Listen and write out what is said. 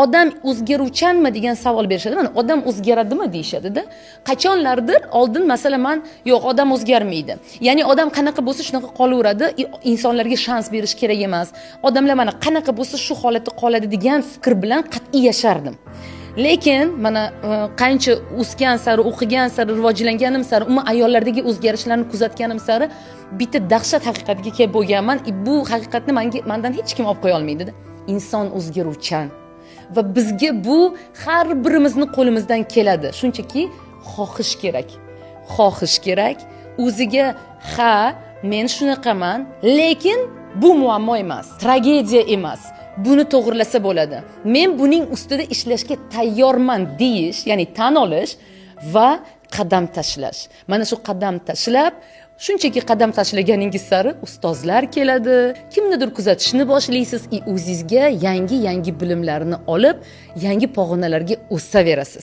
odam o'zgaruvchanmi degan savol berishadi. Mana odam o'zgaradimi deyishadi-da. Qachonlardir oldin masalan men yo'q, odam o'zgarmaydi. Ya'ni odam qanaqa bo'lsa shunaqa qolaveradi, insonlarga shans berish kerak emas. Odamlar mana qanaqa bo'lsa shu holatda qoladi degan fikr bilan qat'iy yashardim. Lekin mana qancha o'sgan sari, o'qigan sari, rivojlanganim sari, umuman ayollardagi o'zgarishlarni kuzatganim sari bitta dahshat haqiqatga kelib bo'lganman. Bu haqiqatni mendan hech kim olib qo'ya olmaydi-da. Inson o'zgaruvchan va bizga bu har birimizni qo'limizdan keladi. Shunchaki xohish kerak. Xohish kerak. O'ziga ha, men shunaqaman, lekin bu muammo emas, tragediya emas. Buni to'g'rilasa bo'ladi. Men buning ustida ishlashga tayyorman deyish, ya'ni tan olish va qadam tashlash. Mana shu qadam tashlab, shunchaki qadam tashlaganingiz sari ustozlar keladi, kimnidir kuzatishni boshlaysiz, o'zingizga yangi bilimlarni olib, yangi pog'onalarga o'saverasiz.